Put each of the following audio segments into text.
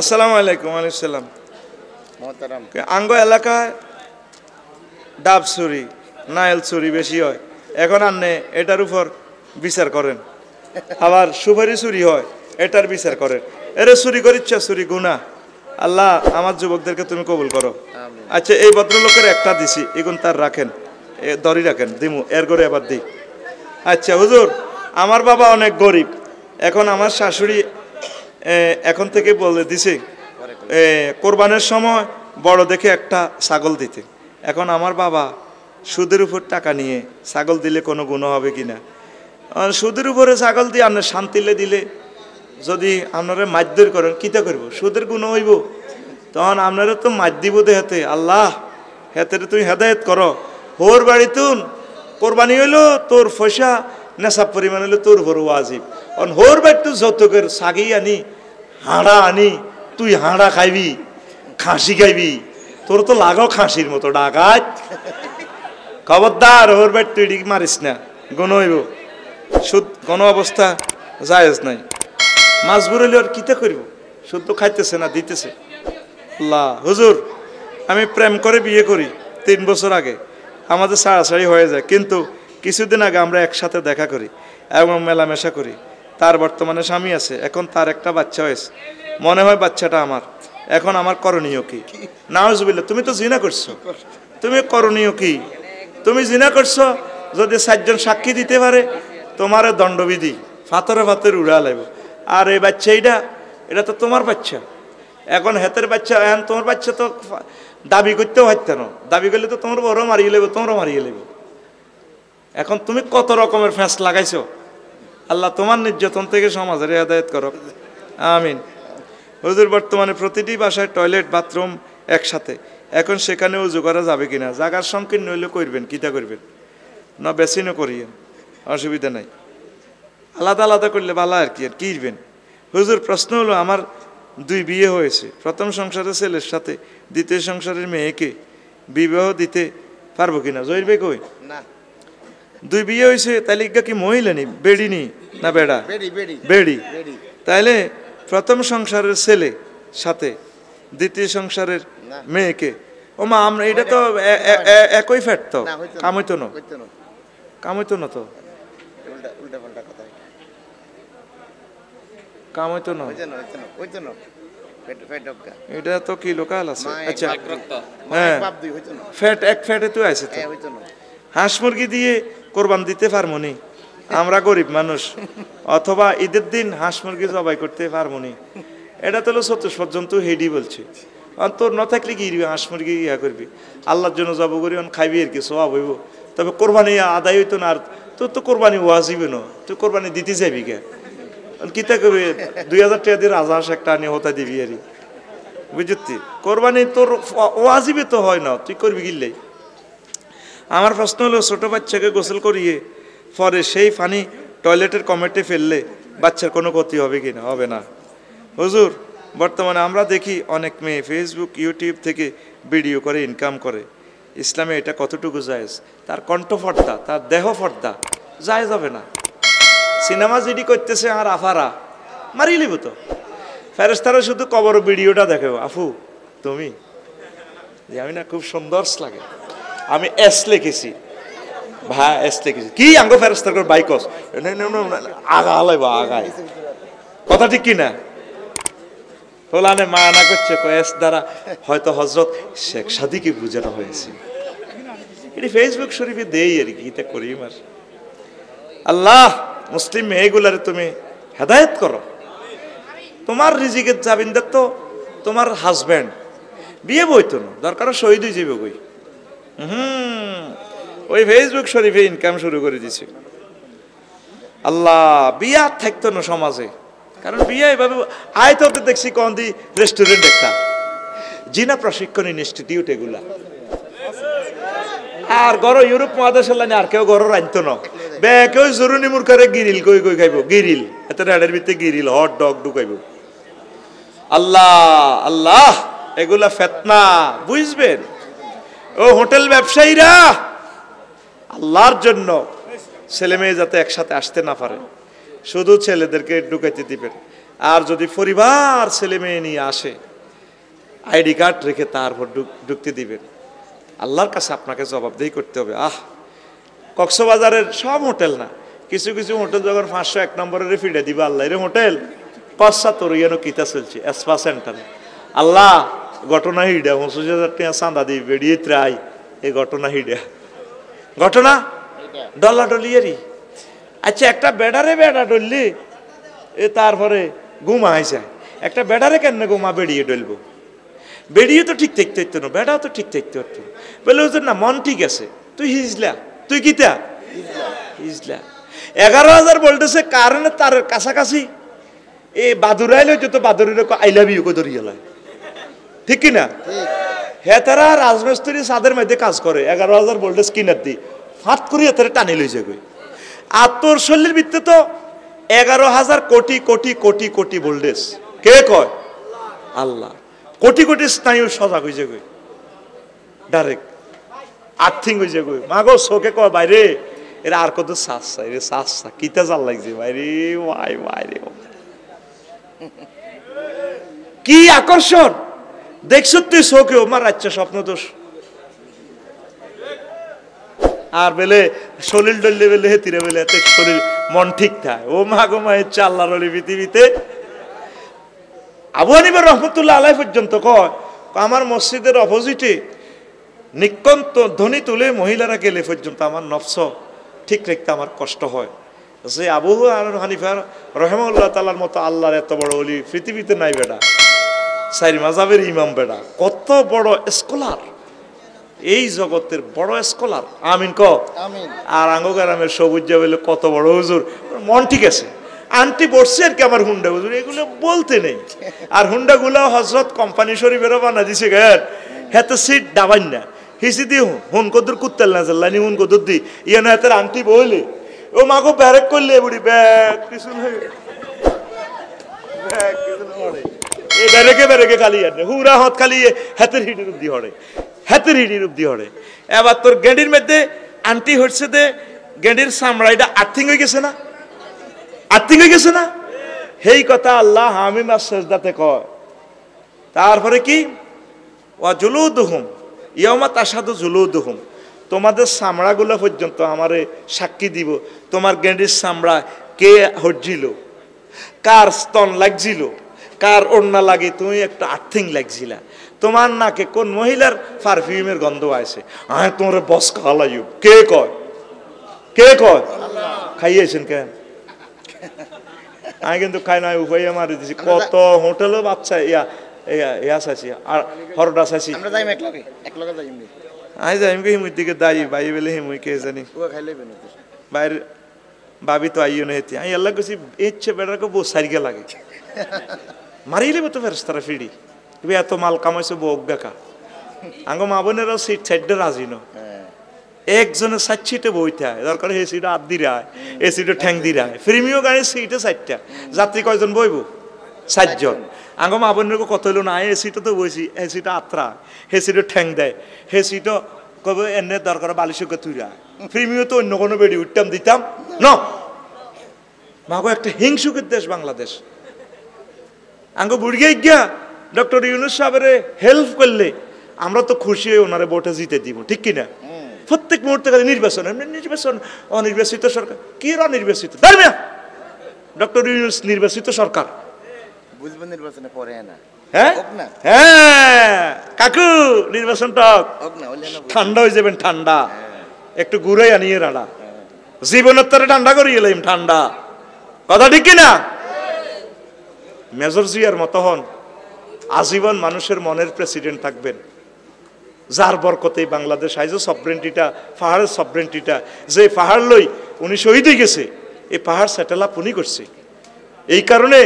আসসালামু আলাইকুম। ওয়ালাইকুম সালাম। আঙ্গ এলাকায় ডাব চুরি, নাইল চুরি বেশি হয়, এখন আপনি এটার উপর বিচার করেন। আবার সুপারি চুরি হয়, এটার বিচার করেন। এরে চুরি করিচ্ছা, চুরি গুনাহ। আল্লাহ আমার যুবকদেরকে তুমি কবুল করো। আচ্ছা, এই ভদ্রলোকের একটা দিছি, এগুন তার রাখেন, দড়ি রাখেন, দিমু এর করে এবার দিই। আচ্ছা হুজুর, আমার বাবা অনেক গরিব, এখন আমার শাশুড়ি এখন থেকে বলে দিছে কোরবানের সময় বড় দেখে একটা ছাগল দিতে। এখন আমার বাবা সুদের উপর টাকা নিয়ে ছাগল দিলে কোনো গুণ হবে কিনা? সুদের উপরে ছাগল দিয়ে আপনার শান্তিলে দিলে যদি আপনারা মারধর করেন, কিতা করব? সুদের গুণ হইব, তখন আপনারা তো মার দিব দেহাতে। আল্লাহ হেতে তুই হেদায়েত করো। হোর বাড়িতুন কোরবানি হইলো তোর পয়সা নেশাব পরিমাণ হইলো তোর উপর ওয়াজিব। অন হোর বাড়িতু যৌতুকের সাগি আনি, হাঁড়া আনি, তুই হাঁড়া খাইবি, খাসি খাইবি, তোর তো লাগাও খাসির মতো ডাকাত। খবরদার, হোর বাড়ি তুই মারিস না, গুণ হইব। সুদ কোনো অবস্থা জায়েজ নাই। মাজবুর হইলে আর কিতা করব? সুদ তো খাইতেছে না, দিতেছে। আল্লাহ হুজুর, আমি প্রেম করে বিয়ে করি 3 বছর আগে, আমাদের ছাড়াছাড়ি হয়ে যায়, কিন্তু কিছুদিন আগে আমরা একসাথে দেখা করি এবং মেলামেশা করি। তার বর্তমানে স্বামী আছে, এখন তার একটা বাচ্চা হয়েছে, মনে হয় বাচ্চাটা আমার। এখন আমার করণীয় কি? নাউজুবিল্লাহ, তুমি তো জিনা করছো, তুমি করণীয় কি? তুমি জিনা করছো, যদি 4 জন সাক্ষী দিতে পারে তোমার দণ্ডবিধি, ফাতরে ফাতরে উড়া লাগব। আর এই বাচ্চা এটা তো তোমার বাচ্চা। এখন হেতের বাচ্চা, এখন তোমার বাচ্চা তো দাবি করতেও হারত না, দাবি করলে তো তোমার বড় মারিয়ে লেব, তোমরা মারিয়ে লেব। এখন তুমি কত রকমের ফ্যাঁস লাগাইছো। আল্লাহ তোমার নির্যাতন থেকে সমাজের হেদায়েত করো, আমিন। হুজুর, বর্তমানে প্রতিটি বাসায় টয়লেট বাথরুম একসাথে, এখন সেখানে উজু করা যাবে কিনা? জায়গার সংকীর্ণ হইলে করবেন, কিতা করবেন? না বেশিনও করিয়েন, অসুবিধা নাই। আলাদা আলাদা করলে ভালো আর কি, আর কিরবেন? হুজুর, প্রশ্ন হলো, আমার 2 বিয়ে হয়েছে, প্রথম সংসারের ছেলের সাথে দ্বিতীয় সংসারের মেয়েকে বিবাহ দিতে পারবো কিনা? জহির ভাই কই না, 2 বিয়ে হয়েছে, তাহলে ইগা কি মহিলা নি, বেড়ি নি না বেড়া? বেড়ি। তাইলে প্রথম সংসারের ছেলে সাথে দ্বিতীয় সংসারের মেয়েকে, ও মা, আমরা এটা তো একই ফ্যাট, তো কাম হইতো না, কাম হইতো না, তো কাম হইতো না, এটা তো কি লোকাল আছে। আচ্ছা হ্যাঁ, ফ্যাট এক ফ্যাটে তো আছে তো। হাঁস মুরগি দিয়ে কোরবান দিতে পারবো নি, আমরা গরিব মানুষ, অথবা ঈদের দিন হাঁস মুরগি জবাই করতে পারবো নি, এটা তো 34 পর্যন্ত হেডি বলছে। তোর না থাকলে কি হাঁস মুরগি ইয়া করবি, আল্লাহর জন্য জব করি, খাইবি আর কি, সওয়াব হইব। তবে কোরবানি আদায় হইতো না, আর তোর তো কোরবানি ওয়াজিবে না, তুই কোরবানি দিতে যাবি কে? কিতা করবি? 2000 টাকা দিয়ে রাজহাঁস একটা আনি হতা দিবি আর, বুঝতি? কোরবানি তোর ওয়াজিবে তো হয় না, তুই করবি গিল্লাই। আমার প্রশ্ন হলো, ছোট বাচ্চাকে গোসল করিয়ে পরে সেই পানি টয়লেটের কমেটে ফেললে বাচ্চার কোনো ক্ষতি হবে কি না? হবে না। হুজুর, বর্তমানে আমরা দেখি অনেক মেয়ে ফেসবুক ইউটিউব থেকে ভিডিও করে ইনকাম করে, ইসলামে এটা কতটুকু জায়েজ? তার কণ্ঠ ফর্দা, তার দেহ ফর্দা, জায়েজ হবে না। সিনেমা জিডি করতেছে আর আফারা মারিয়ে লিব তো, ফেরেশতারা শুধু কবর ভিডিওটা দেখে, আফু তুমি, আমি না খুব সুন্দর লাগে, আমি এস লিখেছি, ভাই এস লিখেছি, কি আঙ্গ ফেরেশতার করে বাইকস আগা আলাইব, আগায় কথা ঠিক কিনা? হোলানে মানা করছে, এস দ্বারা হয়তো হজরত শেখ সাদিকে বুঝানো হয়েছে, এটি ফেসবুক শরীফে দেই আর কি, এটা করি। মার আল্লাহ মুসলিম মেয়েগুলারে তুমি হেদায়েত করো। তোমার রিজিকের জামিনদার তো তোমার হাজব্যান্ড, বিয়ে বইতো না, দরকার শহীদ হয়ে যাবে কই। ওই ফেসবুক শরীফে ইনকাম শুরু করে দিছে। আল্লাহ, বিয়া থাকতো না সমাজে, কারণ বিয়ে এভাবে আয়তো দেখছি কোন দি রেস্টুরেন্ট, একটা জিনা প্রশিক্ষণ ইনস্টিটিউট, এগুলা। আর গড় ইউরোপ মহাদেশের লাইনে আর কেউ গড় রাঁধতো না, কেউ জরুরি মুরখারে গিরিল কই কই খাইব, গিরিল এত রেডের ভিতরে গিরিল হট ডগ ঢুকাইব। আল্লাহ আল্লাহ, এগুলা ফেতনা, বুঝবেন? ও হোটেল ব্যবসায়ীরা, আল্লাহর জন্য ছেলে মেয়ে যাতে একসাথে আসতে না পারে, শুধু ছেলেদেরকে ঢুকাইতে দিবেন। আর যদি পরিবার ছেলে মেয়ে নিয়ে আসে আইডি কার্ড রেখে তারপর ঢুকতে দিবেন। আল্লাহর কাছে আপনাকে জবাবদেহি করতে হবে। কক্সবাজারের সব হোটেল না, কিছু কিছু হোটেল যখন 501 নম্বরের ফিডে দিবে আল্লাহ এর হোটেল 75 ইয়ানো কিতা চলছে স্পা সেন্টার। আল্লাহ ঘটনা হিডা 25,000 টাকা চাঁদা দিই বেরিয়ে ত্রাই এই ঘটনা হিডা ঘটনা ডলা ডলিয়ারি। আচ্ছা একটা বেডারে বেডা ডললি এ তারপরে ঘুমা আইসা একটা বেডারে কেন ঘুমা বেরিয়ে ডলবো? বেরিয়ে তো ঠিক থাকতে হতো না, বেড়াও তো ঠিক থাকতে হতো। বলে হুজুর না মন ঠিক আছে, তুই হিজলা, তুই কিতা হিজলা। 11,000 বলতেছে কারণে তার কাছাকাছি এই বাদুরাইলে যত বাদুরের আই লাভ ইউ কো ধরিয়ে, ঠিক কিনা? হ্যাঁ তারা রাজমিস্ত্রি সাদের মধ্যে কাজ করে 11,000 ভোল্টেজ কিনার দি ফাট করি এতে টানি লইছে গই। আর তোর শরীরের ভিতরে তো 11,000 কোটি কোটি কোটি কোটি ভোল্টেজ। কে কয়? আল্লাহ। কোটি কোটি স্নায়ু সজাগ হয়েছে গই, ডাইরেক্ট আর্থিং হয়েছে গই। মাগো চোখে কয় বাইরে এরা আর কত সাসা রে সাসা কিতা জাল লাগছে বাইরে ওয়াই বাইরে। কি আকর্ষণ দেখছো তুই চোখে আমার রাজ্য স্বপ্ন দোষ। আর বেলে শরীর ডললে বেলে হেতিরে বেলে এত শরীর মন ঠিক থাকে। ও মা গো মা হচ্ছে আল্লাহর ওলি পৃথিবীতে। আবু হানিফা রহমতুল্লাহ আলাইহি পর্যন্ত কয় আমার মসজিদের অপোজিটে নিকন্ত ধ্বনি তুলে মহিলারা গেলে পর্যন্ত আমার নফস ঠিক রাখতে আমার কষ্ট হয়। যে আবু হানিফা রহমাতুল্লাহ তাআলার মতো আল্লাহর এত বড় ওলি পৃথিবীতে নাই বেটা। সাইর মাযহাবের ইমাম বেটা, কত বড় স্কলার, এই জগতের বড় স্কলার। আমিন ক আমিন। আর আঙ্গগ্রামের সবুজ বলে কত বড় হুজুর, মন ঠিক আছে। আন্টি বসছে আর কি আমার হুন্ডা হুজুর, এগুলো বলতে নেই। আর হুন্ডা গুলো হজরত কোম্পানি শরীফেরও বানা দিছে গায়ের হেতে সিট ডাবাই না হিসি দি হুন কদুর কুত্তাল না জাল্লানি হুন কদুর দি ইয়ে না হেতের আন্টি বইলে ও মাগো ব্যারেক করলে বুড়ি ব্যাগ কিছু নয় ব্যাগ কিছু নয় এই ব্যারেকে ব্যারেকে খালি আর হুরা হত খালি হাতের হিডির উদ্দি হড়ে, হাতের হিডির উদ্দি হড়ে। এবার তোর গেডির মধ্যে আন্টি হচ্ছে দে গেডির চামড়াইটা আর্থিং হয়ে গেছে না, আর্থিং হয়ে গেছে না। সেই কথা আল্লাহ হামিম আর সেজদাতে কয়। তারপরে কি ওয়া জুলুদুহুম ইয়াউমা তাশহাদু জুলুদুহুম, তোমাদের চামড়াগুলো পর্যন্ত আমারে সাক্ষী দিব তোমার গেডির চামড়া কে হজ্জিল, কার স্তন লাগছিল, কার ওড়না লাগে, তুমি একটা আর্থিং লাগছিলা, তোমার নাকে কোন মহিলার পারফিউমের গন্ধ আছে, আয় তোমার বস খাওয়ালাইব। কে কয়? কে কয়? খাইয়েছেন কেন? আমি কিন্তু খাই না, উপায় মারি দিছি। কত হোটেলও বাচ্চা ইয়া ইয়া চাইছি আর হরডা চাইছি। আই যাই এমনি হিমুর দিকে দায়ী বাই বেলে হিমুই কে জানি বাইরে ভাবি তো আইও না হেতি আমি আল্লাহ কইছি ইচ্ছে বেড়াকে বউ সারিকে লাগে মারিলে তো ফেরেশতারা ফিডি তুমি এত মাল কামাইছো বউ বেকা আঙ্গ মা বোনেরাও সিট সাইডে রাজি ন একজনের সাইড সিটে বইতে হয় দরকার এই সিটে হাত দিয়ে রায় এই সিটে ঠ্যাং দিয়ে রায় প্রিমিয়াম গাড়ির সিটে 4টা যাত্রী কয়জন বইব 4 জন আঙ্গ মা বোনের কত হইলো না এই সিটে তো বইছি এই সিটে আত্রা হে সিটে ঠ্যাং দেয় হে সিটও কবে এনে দরকার বালিশকে তুই রায় প্রিমিয়াম তো অন্য কোনো বেড়ি উঠতাম দিতাম ন মাগো একটা হিংসুকের দেশ বাংলাদেশ আঙ্গ বুড়িয়ে গিয়া ডক্টর ইউনূস সাহেবের হেল্প করলে আমরা তো খুশি হয়ে ওনারে ভোটে জিতে দিব ঠিক কিনা প্রত্যেক মুহূর্তে খালি নির্বাচন নির্বাচন অনির্বাচিত সরকার কি অনির্বাচিত ধর্মিয়া ডক্টর ইউনূস নির্বাচিত সরকার বুঝবেন নির্বাচনে পরে না হ্যাঁ হ্যাঁ কাকু নির্বাচনটা ঠান্ডা হয়ে যাবেন ঠান্ডা একটু ঘুরে আনিয়ে রাড়া জীবনের তরে ঠান্ডা করিয়ে এলাম ঠান্ডা কথা ঠিক কিনা মেজর জিয়ার মতো হন আজীবন মানুষের মনের প্রেসিডেন্ট থাকবেন যার বরকতেই বাংলাদেশ আইজো সবরেন্টিটা পাহাড়ের সবরেন্টিটা যে পাহাড় লই উনি শহীদ হয়ে গেছে এই পাহাড় সেটেল আপ উনি করছে এই কারণে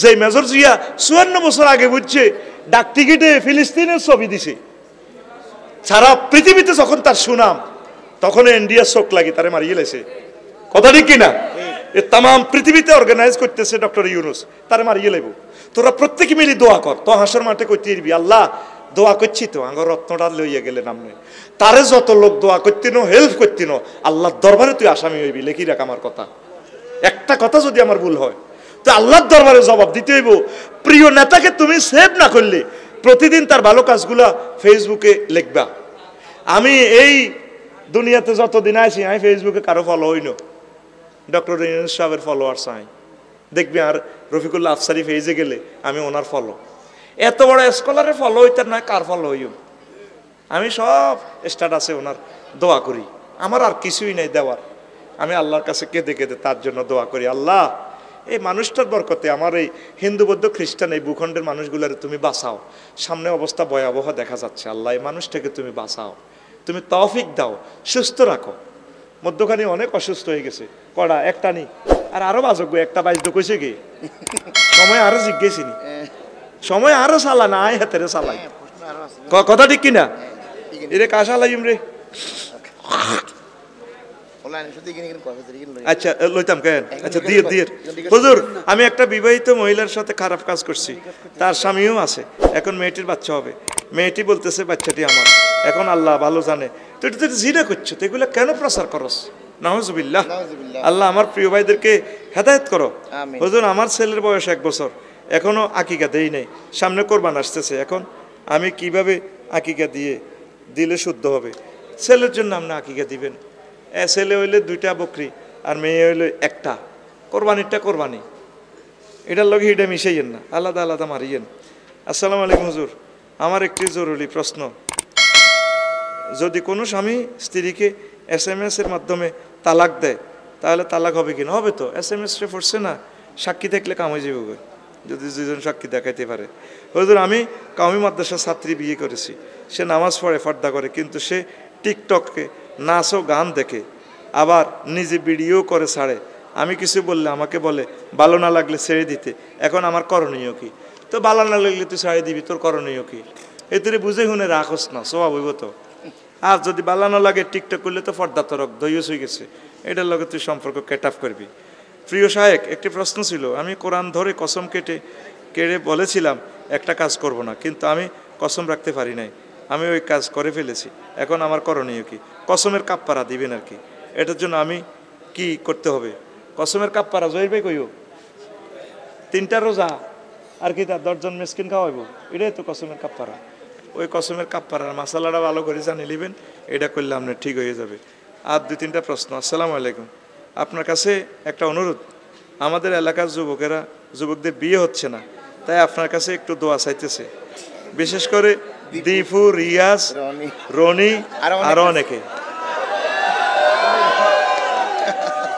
যে মেজর জিয়া 54 বছর আগে বুঝছে ডাক টিকিটে ফিলিস্তিনের ছবি দিছে সারা পৃথিবীতে যখন তার সুনাম তখন ইন্ডিয়া শোক লাগে তারে মারিয়ে লেছে কথা ঠিক কিনা এ তাম পৃথিবীতে অর্গানাইজ করতেছে ডক্টর ইউনূস তারে মারিয়ে লেব তোরা প্রত্যেকে মিলি দোয়া কর তো হাসর মাঠে কইতে দিবি আল্লাহ দোয়া করছি তো আঙ্গ রত্নটা লইয়া গেলে নামনে তারে যত লোক দোয়া করতিনো হেল্প করতিনো আল্লাহর দরবারে তুই আসামি হইবি লেখি রাখ আমার কথা একটা কথা যদি আমার ভুল হয় তো আল্লাহর দরবারে জবাব দিতে হইব। প্রিয় নেতাকে তুমি সেভ না করলে প্রতিদিন তার ভালো কাজগুলা ফেসবুকে লিখবা। আমি এই দুনিয়াতে যতদিন আছি আমি ফেসবুকে কারো ফলো হইল, ডক্টর ইউনূস সাহেবের ফলোয়ার চাই দেখবি, আর রফিকুল্লাহ আফসারি ফেজে গেলে আমি ওনার ফলো। এত বড় স্কলারের ফলো হইতার নয়, কার ফলো হইও। আমি সব স্ট্যাটাসে ওনার দোয়া করি, আমার আর কিছুই নেই দেওয়ার। আমি আল্লাহর কাছে কেঁদে কেঁদে তার জন্য দোয়া করি, আল্লাহ এই মানুষটার বরকতে আমার এই হিন্দু বৌদ্ধ খ্রিস্টান এই ভূখণ্ডের মানুষগুলোর তুমি বাঁচাও। সামনে অবস্থা ভয়াবহ দেখা যাচ্ছে, আল্লাহ এই মানুষটাকে তুমি বাঁচাও, তুমি তৌফিক দাও, সুস্থ রাখো। মধ্যখানে অনেক অসুস্থ হয়ে গেছে, কড়া একটা নি আর আরো বাজক একটা বাজদ কইছে কি সময় আরো জিজ্ঞেসিনি, সময় আরো চালা না আয় হাতেরে চালাই, কথা ঠিক কিনা? এরে কাশা লাইম রে। আচ্ছা লইতাম কেন? আচ্ছা দিয়ে দিয়ে হুজুর, আমি একটা বিবাহিত মহিলার সাথে খারাপ কাজ করছি, তার স্বামীও আছে, এখন মেয়েটির বাচ্চা হবে। মেয়েটি বলতেছে বাচ্চাটি আমার, এখন আল্লাহ ভালো জানে তুই তো জিনা করছো, তো এগুলো কেন প্রচার করস? নাউজুবিল্লাহ। আল্লাহ আমার প্রিয় ভাইদেরকে হেদায়েত করো। হুজুর আমার ছেলের বয়স 1 বছর, এখনো আকিকা দেই নাই, সামনে কোরবান আসতেছে, এখন আমি কিভাবে আকিকা দিলে শুদ্ধ হবে? ছেলের জন্য আপনি আকিকা দিবেন, ছেলে হইলে 2টা বকরি আর মেয়ে হইলে 1টা, কোরবানিরটা কোরবানি, এটার লগে এটা মিশাইয়েন না, আলাদা আলাদা মারিয়েন। আসসালামু আলাইকুম হুজুর, আমার একটি জরুরি প্রশ্ন, যদি কোনো স্বামী স্ত্রীকে SMS এর মাধ্যমে তালাক দেয় তাহলে তালাক হবে কিনা? হবে তো, SMS রে পড়ছে না, সাক্ষী থাকলে কাম হয়ে যাবে যদি 2জন সাক্ষী দেখাইতে পারে। হুজুর আমি কাউমি মাদ্রাসার ছাত্রী বিয়ে করেছি, সে নামাজ পড়ে পর্দা করে, কিন্তু সে টিকটকে নাচ ও গান দেখে, আবার নিজে ভিডিও করে ছাড়ে। আমি কিছু বললে আমাকে বলে ভালো না লাগলে ছেড়ে দিতে, এখন আমার করণীয় কি? তো ভালো না লাগলে তুই ছেড়ে দিবি, তোর করণীয় কি? এতে বুঝে শুনে রাখস না, স্বভাব হইব তো। আর যদি ভালো না লাগে টিকটক করলে তো পর্দা তরক দইস হয়ে গেছে, এটার লগে তুই সম্পর্ক কেট অফ করবি। প্রিয় শায়েক, একটি প্রশ্ন ছিল, আমি কোরআন ধরে কসম কেটে বলেছিলাম একটা কাজ করব না, কিন্তু আমি কসম রাখতে পারি নাই, আমি ওই কাজ করে ফেলেছি, এখন আমার করণীয় কি? কসমের কাপ্পারা দিবেন আর কি, এটার জন্য আমি কি করতে হবে? কসমের কাপ্পারা জহির ভাই কইও 3টা রোজা আর কি তার 10 জন মিসকিন খাওয়াইব, এটাই তো কসমের কাপ্পারা। ওই কসমের কাপ্পারার মশালাটা ভালো করে জানি নেবেন, এটা করলে আপনার ঠিক হয়ে যাবে। আর 2-3টা প্রশ্ন। আসসালামু আলাইকুম, আপনার কাছে একটা অনুরোধ, আমাদের এলাকার যুবকদের বিয়ে হচ্ছে না, তাই আপনার কাছে একটু দোয়া চাইতেছে, বিশেষ করে দীপু, রিয়াজ, রনি আরো অনেকে।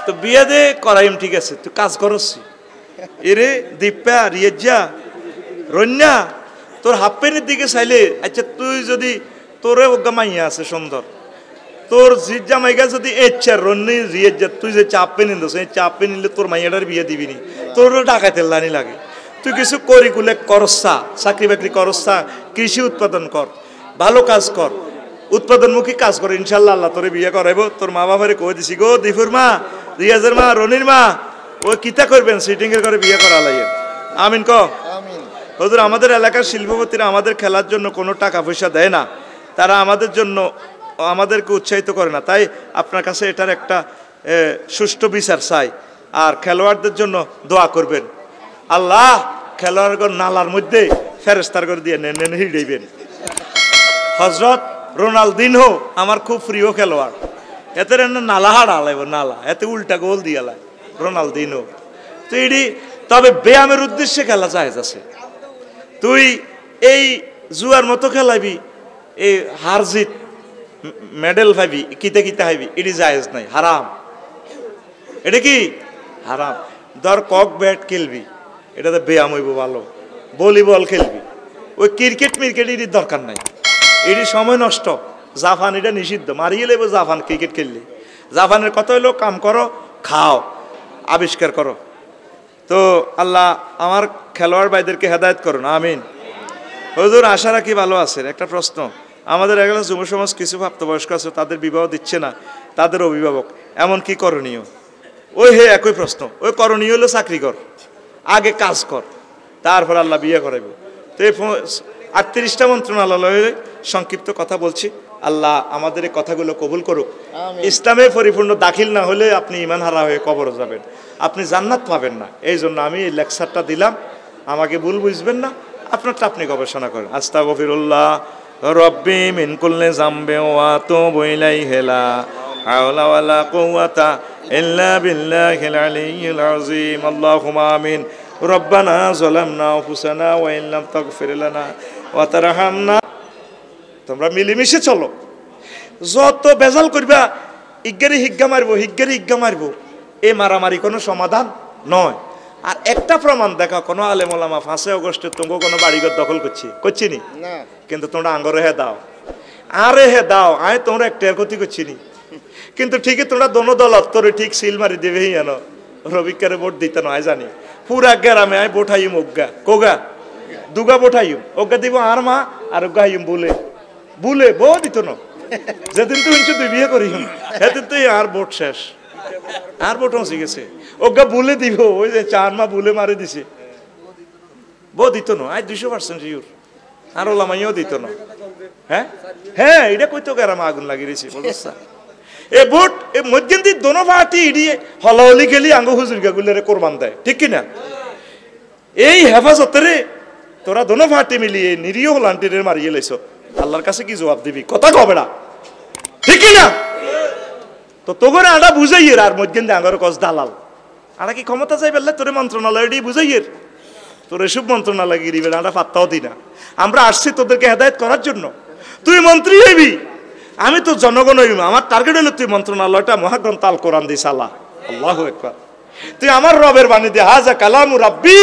তো বিয়ে দে করাইম, ঠিক আছে, তুই কাজ করছি এরে দীপা, রিয়াজা, রন্যা, তোর হাফ প্যান্টের দিকে চাইলে, আচ্ছা তুই যদি তোরে ওগা মাইয়া আছে সুন্দর, তোর জিজ্জা মাইগা যদি এচ্ছার রন্নি রিয়াজা, তুই যে চাপ পেন নিস, এই চাপ পেন নিলে তোর মাইয়াটার বিয়ে দিবি নি, তোরও ডাকাইতে লানি লাগে। তুই কিছু করিকুলে করসা, চাকরি বাকরি করসা, কৃষি উৎপাদন কর, ভালো কাজ কর, উৎপাদনমুখী কাজ কর, ইনশাল্লাহ আল্লাহ তোরে বিয়ে করাইব। তোর মা বাবারে কয়ে দিছি গো, দীপুর মা, রিয়াজের মা, রনির মা, ওই কিতা করবেন সিটিং এর করে বিয়ে করা লাইয়েন। আমিন ক। হুজুর আমাদের এলাকার শিল্পপতিরা আমাদের খেলার জন্য কোনো টাকা পয়সা দেয় না, তারা আমাদেরকে উৎসাহিত করে না, তাই আপনার কাছে এটার একটা সুষ্ঠু বিচার চাই, আর খেলোয়াড়দের জন্য দোয়া করবেন। আল্লাহ খেলোয়াড়গণ নালার মধ্যে ফেরেস্তার করে দিয়ে নেন হিড়াইবেন। হজরত রোনালদিনহো আমার খুব প্রিয় খেলোয়াড়, এতে নালা হাড় আলাইব, নালা এতে উল্টা গোল দিয়ে আলাই রোনালদিনহো। তো এটি তবে ব্যায়ামের উদ্দেশ্যে খেলা জায়েজ আছে, তুই এই জুয়ার মতো খেলাবি, এই হার জিত মেডেল পাইবি, কিতে কিতে হাইবি, এটি জায়েজ নাই, হারাম, এটা কি হারাম। ধর কক ব্যাট খেলবি, এটাতে ব্যায়াম হইব ভালো, ভলিবল খেলবি, ওই ক্রিকেট এটির দরকার নাই, এটি সময় নষ্ট। জাপান এটা নিষিদ্ধ, মারিয়ে লেব জাপান ক্রিকেট খেললে। জাপানের কথা হইলো কাম করো, খাও, আবিষ্কার করো। তো আল্লাহ আমার খেলোয়াড় ভাইদেরকে হেদায়েত করুন, আমিন। হুজুর আশা রাখি ভালো আছেন। একটা প্রশ্ন, আমাদের এলাকার যুব সমাজ কিছু প্রাপ্তবয়স্ক আছে, তাদের বিবাহ দিচ্ছে না তাদের অভিভাবক, এমন কি করণীয়? ওই হে একই প্রশ্ন, ওই করণীয় হলো চাকরি কর, আগে কাজ কর, তারপর আল্লাহ বিয়ে করাইব। তো এই 38টা মন্ত্রণালয়ে সংক্ষিপ্ত কথা বলছি। আল্লাহ আমাদের এই কথাগুলো কবুল করুক। আমিন। ইসলামে পরিপূর্ণ দাখিল না হলে আপনি ইমান হারা হয়ে কবরে যাবেন, আপনি জান্নাত পাবেন না। এই জন্য আমি এই লেকচারটা দিলাম, আমাকে ভুল বুঝবেন না, আপনারটা আপনি গবেষণা করেন। আস্তাগফিরুল্লাহ রব্বি মিন কুল্লি যামবি ওয়া আতুবু ইলাইহি লা হাওলা ওয়ালা কুওয়াতা ইল্লা বিল্লাহিল আলিয়্যিল আযীম। আল্লাহুম্মা আমিন। রব্বানা যালামনা আনফুসানা ওয়া ইন লাম তাগফির লানা ওয়া তারহামনা। তোমরা মিলেমিশে চলো, যত বেজাল করবা ইজ্ঞারি হিজ্ঞা মারবো হিজ্ঞারি হিজ্ঞা মারবো, এই মারামারি কোনো সমাধান নয়। আর একটা প্রমাণ দেখা, কোনো আলেম ওলামা 5 আগস্টে তোমাকে কোনো বাড়িঘর দখল করছি নি, না কিন্তু তোমরা আঙ্গরে হে দাও, আরে হে দাও, আয় তোমরা একটার ক্ষতি করছি নি, কিন্তু ঠিকই তোমরা দোনো দল অত্তরে ঠিক সিল মারি দেবে জানো। রবিকারে ভোট দিতে নয় জানি, পুরা গ্রামে আয় ভোট হাইম অজ্ঞা কোগা দুগা ভোট হাইম অজ্ঞা দিব আর মা আর অজ্ঞা হাইম বলে বুলে বউ দিত না। যেদিন তুই তুই বিয়ে করি সেদিন তুই আর ভোট শেষ, আর ভোট হসে গেছে, ওগা বুলে দিব, ওই যে 4 মা বুলে মারে দিছে, বউ দিত না। আয় 200% শিওর, আর ওলামাইও দিত না। হ্যাঁ হ্যাঁ, এটা কইতো গ্রামে আগুন লাগিয়েছে বুঝছা। এ ভোট এ মধ্যে দোনো পার্টি ইডিয়ে হলাহলি খেলি আঙ্গ হুজুরগা গুলারে কোরবান দেয়, ঠিক কিনা? এই হেফাজতরে তোরা দোনো পার্টি মিলিয়ে নিরীহ লান্টিরে মারিয়ে লাইছ, আল্লাহর কাছে কি জবাব দিবি? কথা কবে না, ঠিক কিনা? তো তোগরে আডা বুঝাইয়ের, আর মধ্যে আঙ্গর কস দালাল আড়া কি ক্ষমতা চাই বেললে তোরে মন্ত্রণালয় বুঝাইয়ের, তোর এসব মন্ত্রণালয় গিরিবে আডা পাত্তাও দি না। আমরা আসছি তোদেরকে হেদায়েত করার জন্য। তুই মন্ত্রী হইবি, আমি তো জনগণ হইব, আমার টার্গেট হলো তুই মন্ত্রণালয়টা মহাগ্রন্থ আল কোরআন দিস। আল্লাহ আল্লাহু আকবার। তুই আমার রবের বাণী দে, হাজা কালামু রাব্বি,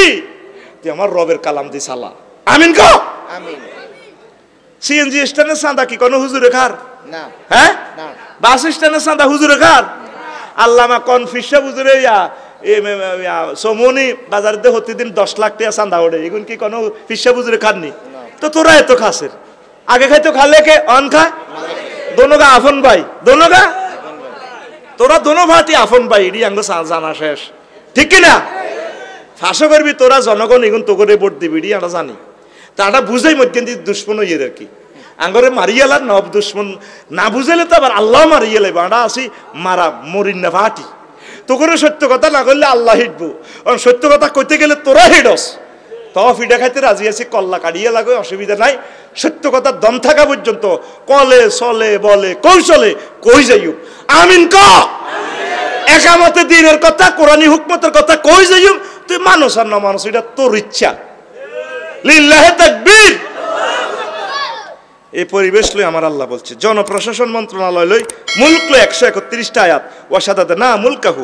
তুই আমার রবের কালাম this. Allah Amin co Amin. CNG স্ট্যান্ডের চাঁদা কি কোনো হুজুরে খার? না হ্যাঁ, না বাস স্ট্যান্ডের চাঁদা হুজুরে খার? আল্লামা কনফিসা হুজুরে সমনি বাজার দিয়ে প্রতিদিন 10 লাখ টাকা চাঁদা ওঠে, এগুন কি কোনো ফিসা হুজুরে খাননি? তো তোরা এত খাসের, আগে খাইতো খালে কে অন খা দোনোগা আফন ভাই, দোনোগা তোরা দোনো ভাতি আফন ভাই, এটি আঙ্গ জানা শেষ, ঠিক কিনা? ফাঁসো করবি তোরা জনগণ এগুন তো করে ভোট দিবি, এটি আমরা জানি। তারা বুঝাই মধ্যে দুশ্মন ইয়ে আর কি আঙ্গরে মারিয়ালার নব দুশ্মন না বুঝাইলে তো আবার আল্লাহ মারিয়ালে বাড়া আসি মারা মরিন না ভাটি। তো করে সত্য কথা না করলে আল্লাহ হিটবো, কারণ সত্য কথা কইতে গেলে তোরা হিডস। তো ফিডা খাইতে রাজি আছি, কল্লা কাটিয়ে লাগে, অসুবিধা নাই। সত্য কথা দম থাকা পর্যন্ত কলে চলে বলে কৌশলে কই যাইও আমিন ক একামতে দিনের কথা, কোরআনী হুকমতের কথা কই যাইও। তুই মানুষ আর না মানুষ এটা তোর ইচ্ছা। লিল্লাহে তাকবীর। এই পরিবেশ লই আমার আল্লাহ বলছে, জনপ্রশাসন মন্ত্রণালয় লই মুলক লই 131টা আয়াত, ওয়াসাদাদা না মুলকাহু।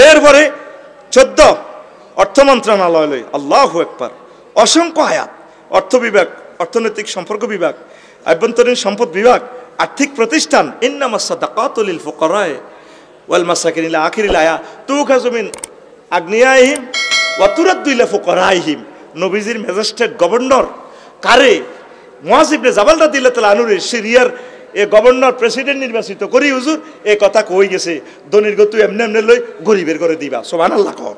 এরপরে 14 অর্থ মন্ত্রণালয় লই, আল্লাহু আকবার, অসংখ্য আয়াত। অর্থ বিভাগ, অর্থনৈতিক সম্পর্ক বিভাগ, আভ্যন্তরীণ সম্পদ বিভাগ, আর্থিক প্রতিষ্ঠান, ইন্নামাস সাদাকাতু লিল ফুকারায়ে ওয়াল মাসাকিন ইলা আখিরিল আয়া তুখাযু মিন আগনিয়াহিম ওয়া তুরাদ্দু ইলা ফুকারাইহিম। নবীজির ম্যাজিস্ট্রেট গভর্নর কারে? মুআয ইবনে জাবাল রাদিয়াল্লাহু তাআলা আনহু সিরিয়ার এ গভর্নর প্রেসিডেন্ট নির্বাচিত করি হুজুর এই কথা কই গেছে, দনির গতু এমনি এমনি লই গরিবের করে দিবা, সুবহানাল্লাহ কর।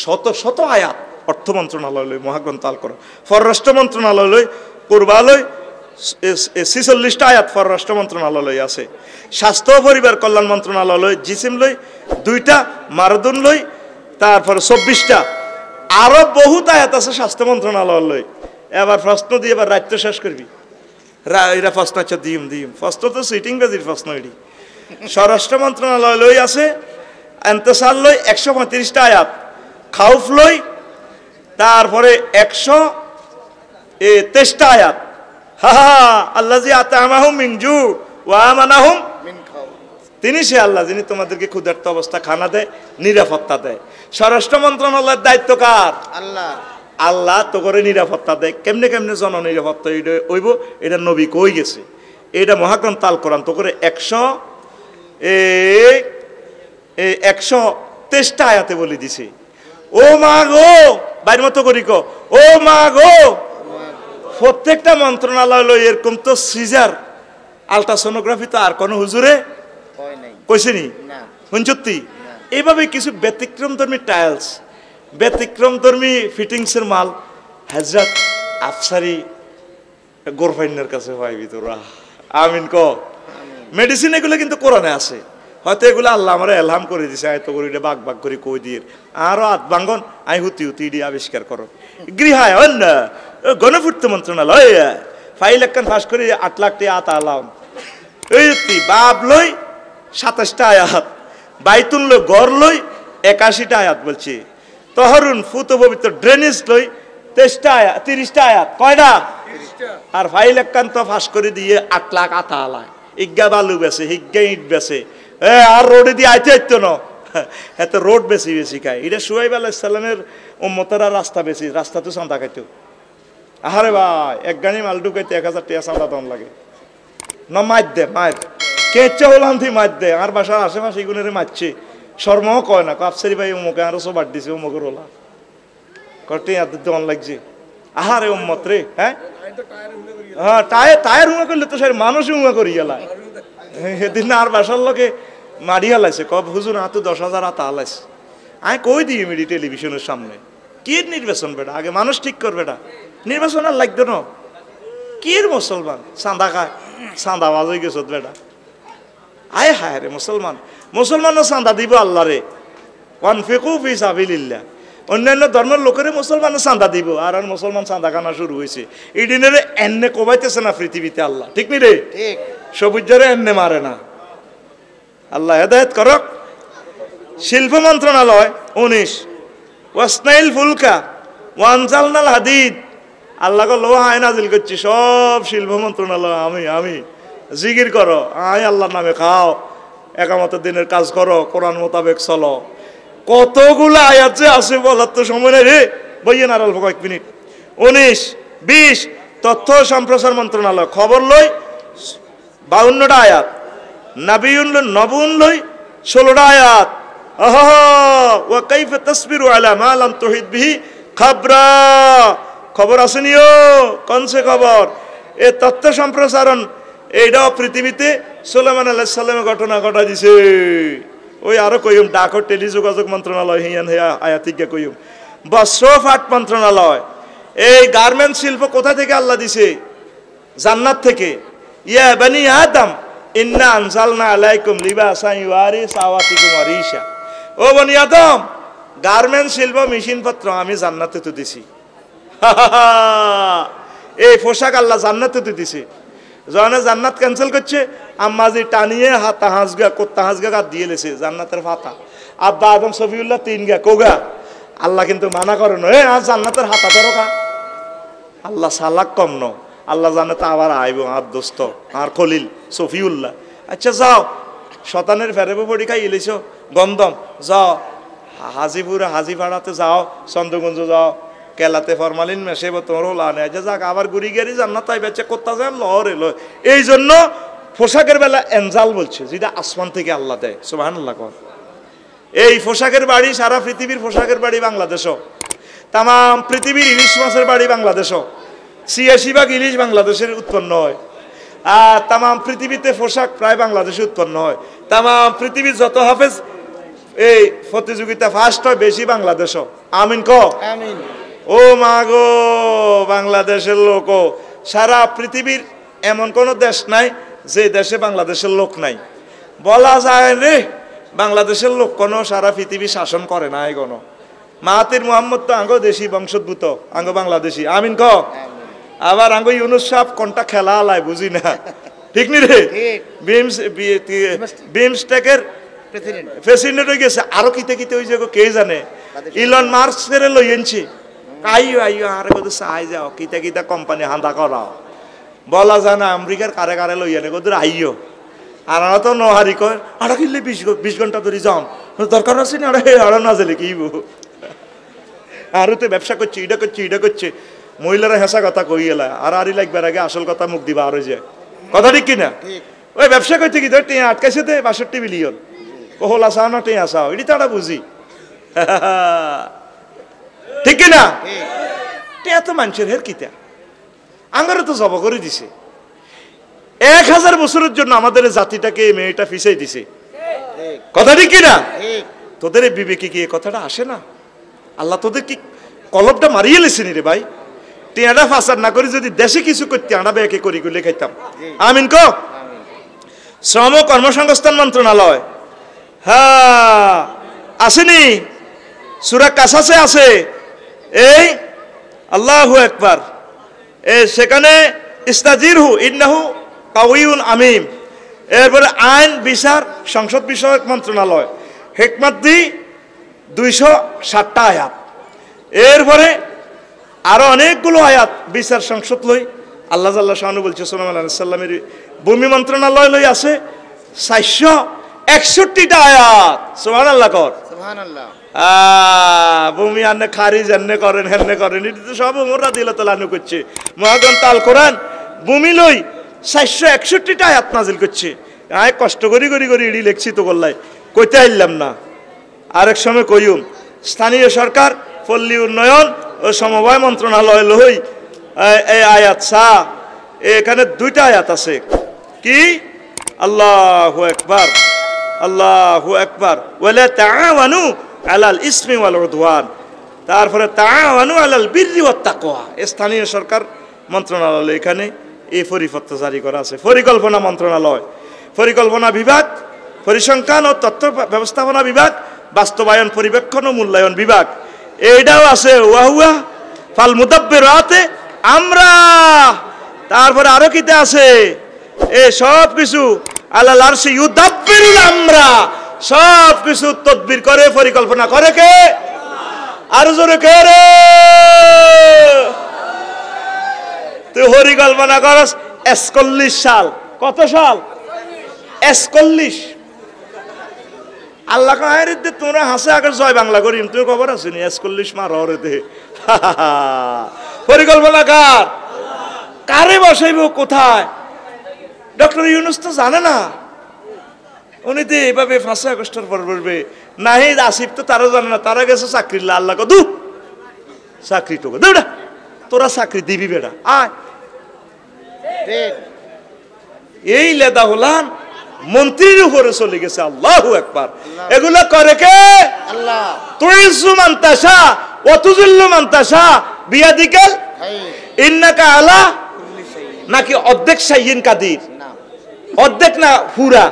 শত শত আয়াত অর্থ মন্ত্রণালয় লই মহাগ্রন্থ আল কোরআন, পররাষ্ট্র মন্ত্রণালয় লই পূর্বালয় 46টা আয়াত পররাষ্ট্র মন্ত্রণালয় আছে। স্বাস্থ্য ও পরিবার কল্যাণ মন্ত্রণালয় জিসিম লই 2টা, মারদুন লই তারপর 24টা, আরো বহুত আয়াত আছে স্বাস্থ্য মন্ত্রণালয় লই। এবার প্রশ্ন দিয়ে এবার রাত্য শেষ করবি, এরা প্রশ্ন আচ্ছা দিম প্রশ্ন তো সিটিং বাজির প্রশ্ন। এটি স্বরাষ্ট্র মন্ত্রণালয় লই আছে এন্তেসাল লই 135টা আয়াত, খাউফ লই তারপরে 123টা আয়াত। হা আল্লাযী আতামাহুম মিন জু ওয়া আমানাহুম মিন খাও। তিনি সে আল্লাহ যিনি তোমাদেরকে ক্ষুধার্ত অবস্থা খানা দেয়, নিরাপত্তা দেয়। স্বরাষ্ট্র মন্ত্রণালয়ের দায়িত্ব কার? আল্লাহ। আল্লাহ তো করে নিরাপত্তা দেয়। কেমনে কেমনে জন নিরাপত্তা হইব এটা নবী কই গেছে, এটা মহাগ্রন্থ আল কোরআন তো করে 123টা আয়াতে বলে দিছে। ও মা গো, বাইর মতো করি কো, ও মা গো। প্রত্যেকটা মন্ত্রণালয় লই এরকম তো সিজার আলট্রাসোনোগ্রাফি তো আর কোন হুজুরে কয় নাই। কইছেনি না। সত্যি এইভাবে কিছু ব্যতিক্রমধর্মী টাইলস, ব্যতিক্রমধর্মী ফিটিংসের মাল হযরত আফসারি গোরফাইনের কাছে পাইবি তোরা। আমিন ক। মেডিসিন এগুলো কিন্তু কোরআনে আছে, হয়তো এগুলো আল্লাহ আমরা এলহাম করে দিছে, এত করে বাগ বাগ করে কই দিয়ে আরো আত ভাঙ্গন আই হুতি হুতি দিয়ে আবিষ্কার করো। গৃহায় অন্য গণপূর্ত মন্ত্রণালয় ফাইল একখান ফাঁস করে 8 লাখ টাকা আতা আলাম এই বাপ লই 27টা আয়াত, বাইতুল লই গড় লই 81টা আয়াত বলছি, তহরুন ফুত পবিত্র ড্রেনেজ লই 23টা আয়াত 30টা আয়াত কয়টা, আর ফাইল একখান তো ফাঁস করে দিয়ে 8 লাখ আতা আলায়, ইজ্ঞা বালু বেছে হিজ্ঞা ইট বেছে আর রোডে দিয়ে আইতে আইতো না এত রোড বেশি বেশি খায়। এটা সুহাইব আলাইহিস সালামের উম্মতেরা রাস্তা বেশি, রাস্তা তো চাঁদা খাইতো। আরে ভাই এক গাড়ি মাল ঢুকাইতে 1000 টাকা চাঁদা দাম লাগে না, মার দে মার কেঁচা হলাম তুই মার দে, আর বাসার আশেপাশে এগুলো মারছে, শর্মাও কয় না কাপসারি ভাই উমুকে আরো সব বাদ দিছে উমুকের ওলা কটে এত দন লাগছে। আহারে উম্মত রে, হ্যাঁ হ্যাঁ টায়ার হুমা করলে তো স্যার মানুষই হুমা করি গেলায়, সেদিন আর বাসার লোকে মারি হালাইছে কব হুজুর হাতে 10,000 আতা হালাইছে। আমি কই দিই মিডি টেলিভিশনের সামনে কি নির্বাচন বেটা, আগে মানুষ ঠিক কর বেটা, নির্বাচন আর লাগতো না কি মুসলমান চাঁদা খায়, চাঁদা বাজ হয়ে গেছ বেটা। আয় হায় রে মুসলমান, মুসলমানও চাঁদা দিব আল্লাহ রে, ওয়ানফিকু ফি সাবিলিল্লাহ, অন্যান্য ধর্মের লোকের মুসলমান চাঁদা দিব, আর আর মুসলমান চাঁদা খানা শুরু হয়েছে। এই দিনের এনে কবাইতেছে না পৃথিবীতে আল্লাহ, ঠিক নি রে? সবুজরে এনে মারে না, আল্লাহ হেদায়েত করক। শিল্প মন্ত্রণালয় 19 ওয়াসনাইল ফুলকা ওয়ানজালনাল হাদিদ, আল্লাহ লোহা আয় নাজিল করছি, সব শিল্প মন্ত্রণালয় আমি জিকির করো, আয় আল্লাহর নামে খাও, একামতের দিনের কাজ করো, কোরআন মোতাবেক চলো। কতগুলো আয়াত যে আছে বলার তো সময় নেই রে, বইয়ে না অল্প কয়েক মিনিট। 19-20 তথ্য সম্প্রচার মন্ত্রণালয় খবর লই 52টা আয়াত, নাবিউন নবুন লই 16টা আয়াত। আহা ওয়া কাইফা তাসবিরু আলা মা লাম তুহিত বিহি খাবরা, খবর আসেনিও কোনসে খবর, এ তথ্য সম্প্রসারণ এইটাও পৃথিবীতে সুলাইমান আলাইহিস সালামের ঘটনা ঘটা দিছে। ওই আরো কইম ডাক ও টেলিযোগাযোগ মন্ত্রণালয় হিয়ান হেয়া আয়াতিজ্ঞা কইম, বস্ত্র ফাট মন্ত্রণালয়, এই গার্মেন্টস শিল্প কোথা থেকে আল্লাহ দিছে? জান্নাত থেকে। ইয়া বানি আদম ইন্না আনজালনা আলাইকুম লিবাসান ইউয়ারি সাওয়াতিকুম আরিশা, ও বনি আদম গার্মেন্টস শিল্প মেশিন পত্র আমি জান্নাতে তো দিছি। এই পোশাক আল্লাহ জান্নাতে তো দিছে। যখন জান্নাত ক্যান্সেল করছে আম্মাজি টানিয়ে হাতা হাঁসগা কোত্তা হাঁসগা গাত দিয়ে লেছে জান্নাতের ফাতা, আব্বা আদম সফিউল্লাহ 3 গা কোগা, আল্লাহ কিন্তু মানা করেন এ আজ জান্নাতের হাতা ধরো কা, আল্লাহ সালাক কম ন, আল্লাহ জানে তা আবার আইব আর দোস্ত আর খলিল সফিউল্লাহ। আচ্ছা যাও শতানের ফেরেবো পড়ি খাই এলেছ গন্ধম, যাও হাজিপুর হাজিপাড়াতে যাও, চন্দ্রগঞ্জ যাও, কেলাতে ফরমালিন মেশে তোর লানে আছে যাক আবার গুড়ি গেরি জান্নাত তাই বেচে করতে যায় লহরে লয়। এই জন্য পোশাকের বেলা এনজাল বলছে যেটা আসমান থেকে আল্লাহ দেয়, সুবহানাল্লাহ। এই পোশাকের বাড়ি সারা পৃথিবীর পোশাকের বাড়ি বাংলাদেশও, তাম পৃথিবীর ইলিশ মাছের বাড়ি বাংলাদেশও, 86% ইলিশ বাংলাদেশের উৎপন্ন হয়, আর তাম পৃথিবীতে পোশাক প্রায় বাংলাদেশে উৎপন্ন হয়। তাম পৃথিবীর যত হাফেজ এই প্রতিযোগিতা ফার্স্ট হয় বেশি বাংলাদেশও। আমিন ক আমিন। ও মা গো বাংলাদেশের লোক, সারা পৃথিবীর এমন কোন দেশ নাই যে দেশে বাংলাদেশের লোক নাই, বলা যায় রে বাংলাদেশের লোক কোনো সারা পৃথিবী শাসন করে না। এগোনো মাহাতির মুহাম্মদ তো আঙ্গ দেশি বংশোদ্ভূত, আঙ্গ বাংলাদেশি। আমিন ক। আবার আঙ্গ ইউনুস সাহেব কোনটা খেলা আলায় বুঝি না, ঠিক নি রে? বিমস্টেকের প্রেসিডেন্ট হয়ে গেছে, আরো কিতে কিতে হয়ে যাবো কে জানে। ইলন মাস্কের লই আনছি, আইও আইও আর কত চাই যাও কিতা কিতা কোম্পানি হান্দা করাও, বলা যায় না আমেরিকার কারে কারে লই আনে কত আইও, আর তো নহারি কয় আড়া কিনলে 20 ঘন্টা ধরে যাম দরকার আছে না, আড়া না জেলে কি আরো তো ব্যবসা করছে এটা করছে এটা করছে, মহিলারা হেসা কথা কই এলা আর আরই লাগবার আগে আসল কথা মুখ দিবা আরো যায় কথা, ঠিক কিনা? ওই ব্যবসা করতে কি ধর টিয়া আটকাইছে তো 62 বিলিয়ন, ও হোলা চাও না টিয়া চাও এটি তারা বুঝি, ঠিক কিনা? টিয়া তো মানুষের হের কিতা আঙ্গারে তো জব করে দিছে, 1000 বছরের জন্য আমাদের জাতিটাকে মেয়েটা ফিসাই দিছে, কথা ঠিক কিনা? তোদের বিবেকে কি কথাটা আসে না? আল্লাহ তোদের কি কলবটা মারিয়ে লেছেনি রে ভাই? টিয়াটা ফাসাদ না করি যদি দেশে কিছু করতে আমরা ব্যাকে করি গুলে খাইতাম। আমিন কো। শ্রম কর্মসংস্থান মন্ত্রণালয় হ্যাঁ আসেনি, সূরা কাসাসে আছে। এই আল্লাহু আকবার, সেখানে ইস্তাজিরহু ইন্নাহু কাউইউন আমিম। এরপরে আইন বিচার সংসদ বিষয়ক মন্ত্রণালয়, হিকমত দি 260টা আয়াত। এরপরে আরো অনেকগুলো আয়াত বিচার সংসদ লই আল্লাহ জাল্লা শানু বলছে সাল্লাল্লাহু আলাইহি সাল্লামের ভূমি মন্ত্রণালয় লই আছে 461টা আয়াত। সুবহানাল্লাহ কর, সুবহানাল্লাহ। ভূমি আনে খারিজ এনে করেন হেনে করেন, এটা তো সব ওমর রাদিয়াল্লাহু তাআলা করছে। মহাগ্রন্থ আল কোরআন ভূমি লই 461টা আয়াত নাজিল করছে। আয় কষ্ট করি ইডি লেখছি তো করলাই কইতে আইলাম না, আরেক সময় কইম। স্থানীয় সরকার পল্লী উন্নয়ন ও সমবায় মন্ত্রণালয় লই এই আয়াত এখানে 2টা আয়াত আছে। কি? আল্লাহু আকবার, আল্লাহু আকবার। ওয়ালা তাআওয়ানু আলাল ইসমি ওয়াল উদওয়ান। তারপরে তাআওয়ানু আলাল বিররি ওয়াত তাকওয়া। স্থানীয় সরকার মন্ত্রণালয় এখানে এই পরিপত্র জারি করা আছে। পরিকল্পনা মন্ত্রণালয়, পরিকল্পনা বিভাগ, পরিসংখ্যান ও তথ্য ব্যবস্থাপনা বিভাগ, বাস্তবায়ন পরিবেক্ষণ ও মূল্যায়ন বিভাগ এইটাও আছে। ওয়াহুয়া ফাল মুদাব্বিরাতে আমরা। তারপরে আরো কিতে আছে, এই সব কিছু আলাল আরশি ইউদাব্বিরুল আমরা, সব কিছু তদবির করে পরিকল্পনা করে কে? আর জোরে কে রে? তুই পরিকল্পনা করস 41 সাল। কত সাল? 41। আল্লাহ কাহের দে তোমরা হাসে আগের জয় বাংলা করিম, তুই খবর আছে নি 41 মার ওরে দে। পরিকল্পনা কার? কারে বসাইব কোথায়? ডক্টর ইউনূস তো জানে না, উনি তো এইভাবে 5 আগস্টের পর বলবে। নাহিদ আসিফ তো তারা জানে না, তারা গেছে চাকরি। আল্লাহ কদু চাকরি তো বেটা, তোরা চাকরি দিবি বেটা আয়। এই লেদা হলাম মন্ত্রীর উপরে চলে গেছে। আল্লাহু আকবার। এগুলো করে কে? আল্লাহ। তুইজ্জু মান তাশা ওয়া তুযিল্লু মান তাশা বিয়াদিকাল ইন্নাকা আলা নাকি অর্ধেক শাইইন কাদির? অর্ধেক না পুরা?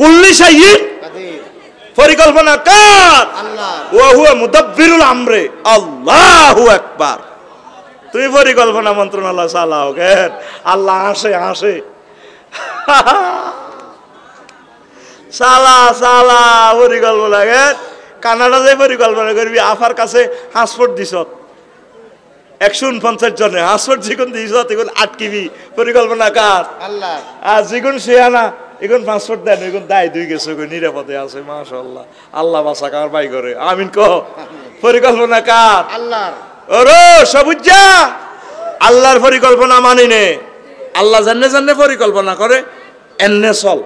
কুল্লি শাইইন কাদির। পরিকল্পনা কার? আল্লাহ। ওয়া হুয়া মুদাব্বিরুল আমরে। আল্লাহু আকবার। তুমি পরিকল্পনা মন্ত্রণালয় চালাও কেন? আল্লাহ আসে সালা পরিকল্পনা কেন? কানাডা যে পরিকল্পনা করবি, আফার কাছে হাসপোর্ট দিস 149 জনে হাসপোর্ট যেগুন দিস এগুন আটকিবি। পরিকল্পনা কার? আল্লাহ। আর যেগুন শেয়ানা এখন পাসপোর্ট দেন, এখন দায় দুই গেছে নিরাপদে আছে। মাশাআল্লাহ, আল্লাহ বাসা কার বাই করে। আমিন কহ। পরিকল্পনা কার? আল্লাহর। ওরে সবুজা, আল্লাহর পরিকল্পনা মানি নে। আল্লাহ জান্নে পরিকল্পনা করে এন্নে চল।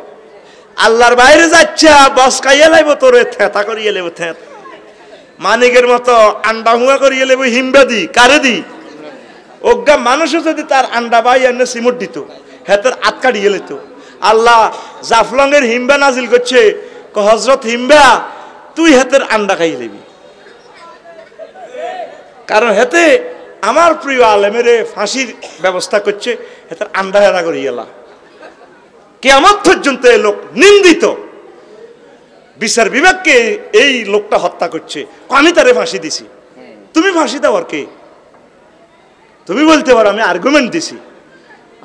আল্লাহর বাইরে যাচ্ছে বস খাইয়ে লাইব, তোরে থেতা করিয়ে লেব। থেত মানিকের মতো আন্ডা হুয়া করিয়ে লেব। হিমবা দি কারে দি? অজ্ঞা মানুষও যদি তার আন্ডা বাই এনে সিমট দিত, হেতের আত কাটিয়ে লেত। আল্লাহ জাফলংয়ের হিমবা নাজিল করছে, হজরত হিমবা তুই হেতের আন্ডা খাইয়ে লেবি, কারণ হেতে আমার প্রিয় আলেমের ফাঁসির ব্যবস্থা করছে। হেতার আন্ডা হেরা করি এলা কিয়ামত পর্যন্ত এই লোক নিন্দিত। বিচার বিভাগকে এই লোকটা হত্যা করছে, আমি তারে ফাঁসি দিছি। তুমি ফাঁসি দেওয়ার কে? তুমি বলতে পারো আমি আর্গুমেন্ট দিছি।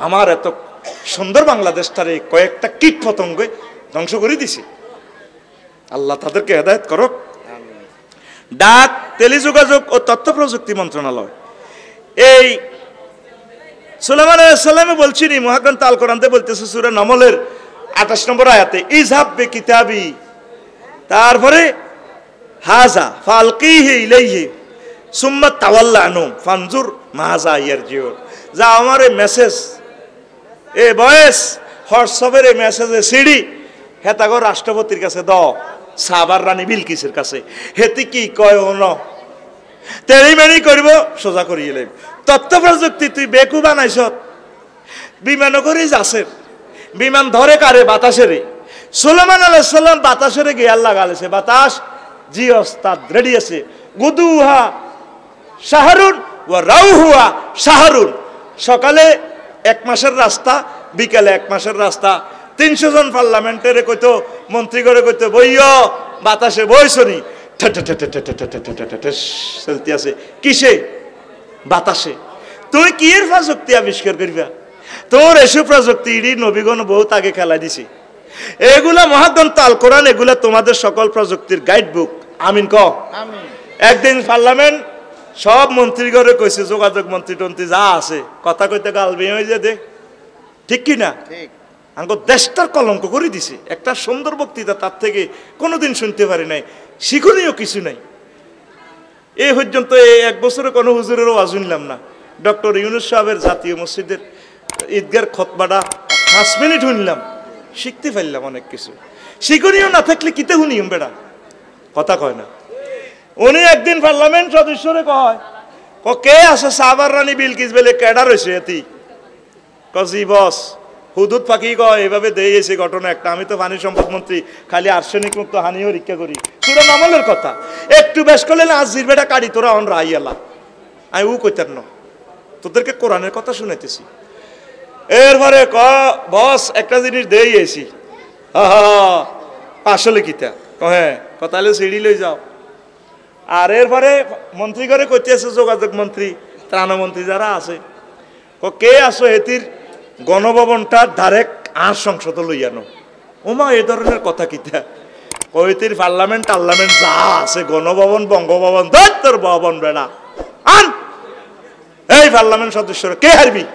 আমার এত সুন্দর বাংলাদেশটারে কয়েকটা কীট পতঙ্গে ধ্বংস করে দিছি। আল্লাহ তাদেরকে হেদায়েত করুক। ডাক, টেলিযোগাযোগ ও তথ্য প্রযুক্তি মন্ত্রণালয়। এই সুলাইমান আলাইহিস সালামে বলছিনি, মহাগ্রন্থ আল কোরআনতে বলতেছে সূরা নমলের 28 নম্বর আয়াতে, ইযহাব বিকিতাবি। তারপরে হাযা ফালকিহি ইলাইহি সুম্মা তাওয়াল্লা আনহু ফানজুর মাযা ইয়ারজিউন। যা আমার এই মেসেজ, এ ভয়েস হোয়াটসঅ্যাপের এই মেসেজে সিডি হেতাগো রাষ্ট্রপতির কাছে দাও, সাবার রানী বিলকিসের কাছে। হেতি কি কয় ন তেরি মেরি করব, সোজা করিয়ে লাইব। তথ্য প্রযুক্তি তুই বেকু বানাইছ। বিমানও করে যাচ্ছে, বিমান ধরে কারে? বাতাসেরে। সুলাইমান আলাইহিস সালাম বাতাসেরে গিয়ে আল্লাহ গালেছে, বাতাস জি ওস্তাদ রেডি আছে। গুদুহা শাহরুন ওয়া রাউহুয়া শাহরুন, সকালে 1 মাসের রাস্তা, বিকালে 1 মাসের রাস্তা। 300 জন পার্লামেন্টের কইতো, মন্ত্রী করে কইতো বইয় বাতাসে বইছনি, চলতে আছে কিসে? বাতাসে। তুই কি এর প্রযুক্তি আবিষ্কার করবা? তোর এসব প্রযুক্তি ইডি নবীগণ বহুত আগে খেলা দিছে। এগুলা মহাগ্রন্থ আল কোরআন, এগুলা তোমাদের সকল প্রযুক্তির গাইড বুক। আমিন ক। একদিন পার্লামেন্ট সব মন্ত্রীগণে কইছে, যোগাযোগ মন্ত্রী টন্ত্রী যা আছে, কথা কইতে গাল বেয়ে হয়ে যায় দে, ঠিক কি না? আমাকে দেশটার কলঙ্ক করে দিছে। একটা সুন্দর বক্তৃতা তার থেকে কোনোদিন শুনতে পারি নাই, শিখনীয় কিছু নাই। এই পর্যন্ত এই 1 বছরে কোনো হুজুরেরও ওয়াজ শুনলাম না। ডক্টর ইউনুস সাহেবের জাতীয় মসজিদের ঈদগার খতবাটা 5 মিনিট শুনলাম, শিখতে পারলাম অনেক কিছু। শিখনীয় না থাকলে কিতে শুনিম বেড়া, কথা কয় না। উনি একদিন পার্লামেন্ট সদস্যরে কয়, কে আছে সাবার রানী বিলকিস বেলে ক্যাডার হয়েছে এতি? জি বস, হুদুদ পাখি কয় এভাবে দিয়েছে ঘটনা একটা। আমি তো পানি সম্পদ মন্ত্রী, খালি আর্সেনিক মুক্ত হানিও রক্ষা করি। সুরা মামলের কথা একটু বেশ করলে না, আজির বেটা কাড়ি তোরা অন রাইয়ালা। আমি ও কইতার ন, তোদেরকে কোরআনের কথা শুনাইতেছি। এরপরে ক বস একটা জিনিস দিয়েছি, আসলে কিতা? হ্যাঁ, তাহলে সিঁড়ি লই যাও। আর এরপরে মন্ত্রী করে কইতেছে, যোগাযোগ মন্ত্রী, ত্রাণমন্ত্রী যারা আছে, কে আসো এতির গণভবনটা ডাইরেক্ট আর সংসদ লইয়ানো। ওমা এই ধরনের কথা কিতা? কইতির পার্লামেন্ট টার্লামেন্ট যা আছে, গণভবন বঙ্গভবন তোর ভবন বেড়া আন। এই পার্লামেন্ট সদস্যরা কে হারবি?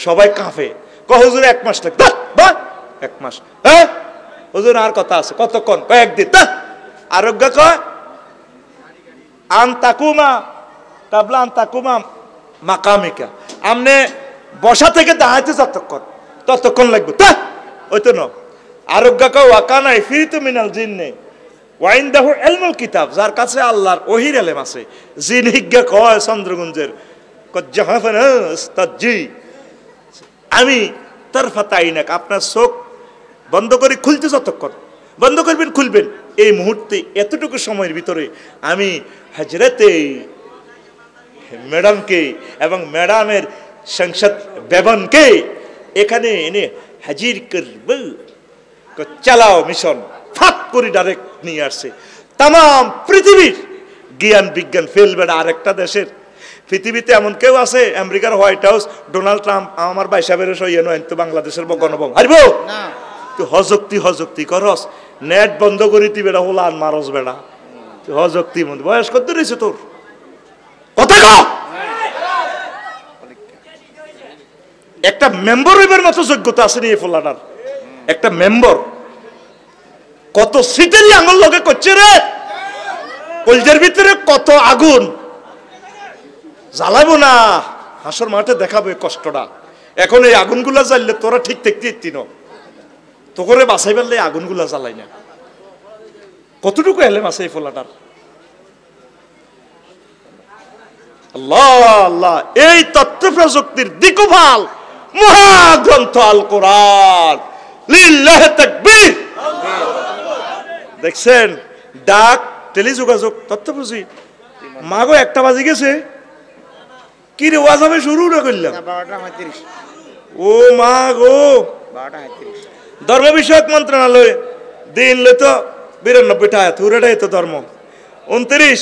সবাই কাঁপে। হুজুর 1 মাস লাগবে। 1 মাস? হ্যাঁ হুজুর আর কথা আছে, কতক্ষণ? কয়েকদিন। আরোগ্য কয় আনতাকুমা কাবলা আনতাকুমা মাকামিকা, আমনে বসা থেকে দাঁড়াইতে ততক্ষণ লাগবে। ওই তো ন। আরোগ্য কয় ওয়াকানা ইফরিতু মিনাল জিন্নে ওয়াইনদাহু ইলমুল কিতাব, যার কাছে আল্লাহর ওহির ইলম আছে। জিন হিজ্ঞা কয় চন্দ্রগুঞ্জের আমি তার ফাতাইনাক, আপনার চোখ বন্ধ করে খুলতে যতক্ষণ বন্ধ করবেন খুলবেন, এই মুহূর্তে এতটুকু সময়ের ভিতরে আমি হজরতে ম্যাডামকে এবং ম্যাডামের সংসদ বেবনকে এখানে এনে হাজির করব। চালাও মিশন, ফাঁক করে ডাইরেক্ট নিয়ে আসছে। তাম পৃথিবীর জ্ঞান বিজ্ঞান ফেলবে না আরেকটা দেশের। পৃথিবীতে এমন কেউ আছে? আমেরিকার হোয়াইট হাউস ডোনাল্ড ট্রাম্প আমার 22 সালের সইয়ে নয় তো বাংলাদেশের গণভবন হারবো না। তুই হজক্তি করস, নেট বন্ধ করে তুই বেড়া হলান মারস বেড়া, তুই হজক্তি মন্দ। বয়স কত রয়েছে তোর? কথা ক। একটা মেম্বার হইবার মতো যোগ্যতা আছে নি এই ফোলাটার? একটা মেম্বার কত সিটেরই আঙুল লগে করছে রে, কলজের ভিতরে কত আগুন জ্বালাবো না, হাসর মাঠে দেখাবো এই কষ্টটা। এখন এই আগুনগুলা জ্বাললে তোরা ঠিক থাকতে ইত্তিন, তো করে বাঁচাই পারলে আগুনগুলা জ্বালাই না। কতটুকু এলেম আছে এই ফোলাটার? আল্লাহ আল্লাহ। এই তথ্য প্রযুক্তির দিকভাল মহাগ্রন্থ আল কোরআন, লিল্লাহি তাকবীর। দেখছেন ডাক, টেলিযোগাযোগ, তথ্য প্রযুক্তি। মাগো 1টা বাজে গেছে, কি রে ওয়াজ হবে শুরু না করলাম? ও মা গো, ধর্ম বিষয়ক মন্ত্রণালয় দিন লইতো 92টা আয়াত, উড়েটাই তো ধর্ম। 29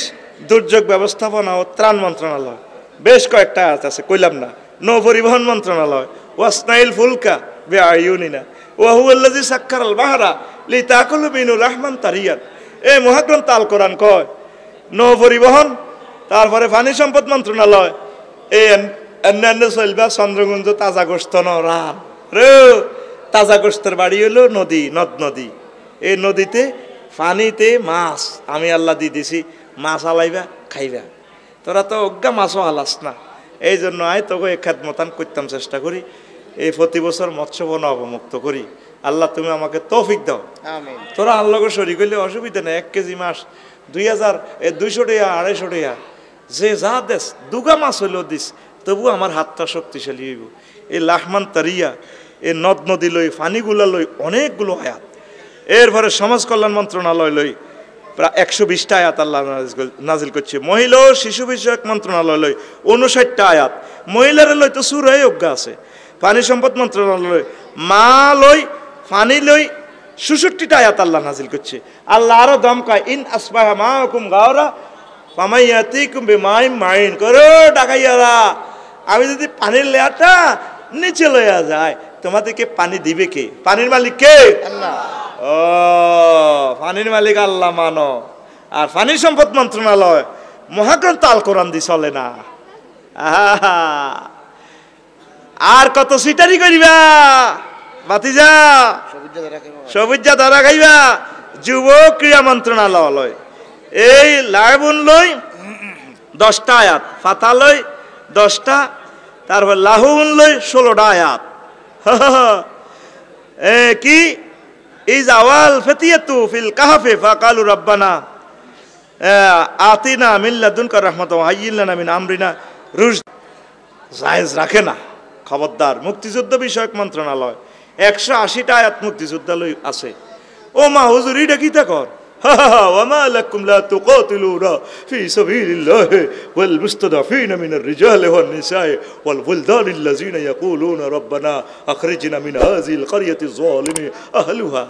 দুর্যোগ ব্যবস্থাপনা ও ত্রাণ মন্ত্রণালয়, বেশ কয়েকটা আয়াত আছে, কইলাম না। নৌ পরিবহন মন্ত্রণালয়, ওয়াসনাইল ফুলকা বিআইউনিনা ওয়া হুয়াল্লাযী সাক্কারাল বাহরা লিতাকুলু মিনু রাহমান তারিয়ান। এই মহাগ্রন্থ আল কোরআন কয় নৌ পরিবহন, তারপরে পানি সম্পদ মন্ত্রণালয়, এই অন্যান্য চলবা চন্দ্রগুঞ্জ তাজা গোস্ত রান রে। তাজা গোস্তের বাড়ি হলো নদী, নদী। এই নদীতে পানিতে মাছ আমি আল্লাহ দিয়ে দিছি, মাছ আলাইবা খাইবা। তোরা তো অজ্ঞা মাছও হালাস না, এই জন্য আয় তোকে এখাদ মতান করতাম চেষ্টা করি। এই প্রতি বছর মৎস্য বন অবমুক্ত করি। আল্লাহ তুমি আমাকে তৌফিক দাও। তোরা আল্লাহকে শরীক হইলে অসুবিধা নেই। 1 কেজি মাছ 2000 200 টাকা 250 টাকা যে যা দেশ, দুগা মাছ হইলেও দিস, তবু আমার হাতটা শক্তিশালী হইব। এই লাহমান তারিয়া, এই নদ নদী লই, ফানিগুলা লই, অনেকগুলো আয়াত। এরপরে সমাজ কল্যাণ মন্ত্রণালয় লই প্রায় 120টা আয়াত আল্লাহ নাজিল করছে। মহিলা ও শিশু বিষয়ক মন্ত্রণালয় লই 59টা আয়াত, মহিলার লই তো সূরা অজ্ঞা আছে। পানি সম্পদ মন্ত্রণালয় মা লই পানি লই 66টা আয়াত আল্লাহ নাজিল করছে। আল্লাহ আরো দমকায় ইন আসবাহা মাকুম গাওরা ফামাইয়াতিকুম বিমাইম মাইন করো ডাকাইয়ারা, আমি যদি পানির লেয়ারটা নিচে লইয়া যায় তোমাদেরকে পানি দিবে কে? পানির মালিক কে? আল্লাহ। ও পানির মালিক আল্লাহ মানো। আর পানি সম্পদ মন্ত্রণালয় মহাগ্রন্থ আল কোরআন দি চলে না। আহা, আর কত সিটারি করিবা বাতিজা, সবুজা ধরা খাইবা। যুব ক্রীড়া মন্ত্রণালয় এই লাইবুন লই 10টা আয়াত, ফাতা লই 10টা, তারপর লাহুন লই 16টা আয়াত। কি ইজ আওয়াল ফাতিয়াতু ফিল কাহফি ফাকালু রাব্বানা আতিনা মিন লাদুনকা রাহমাতাও হাইয়্যিন লানা মিন আমরিনা রুশদ। জায়েজ রাখে না। খবরদার। মুক্তিযুদ্ধ বিষয়ক মন্ত্রণালয় 180টা আয়াত মুক্তিযুদ্ধ লই আছে। ও মা হুজুর এটা কি তা কর? ওয়ামা লাকুম লা তুকাতিলুনা ফি সাবিলিল্লাহি ওয়াল মুস্তাদাফিনা মিনার রিজালি ওয়ান নিসাই ওয়াল ওয়ালদানিল্লাযিনা ইয়াকুলুনা রাব্বানা আখরিজনা মিন হাযিল ক্বরিয়াতি যালিমি আহলুহা।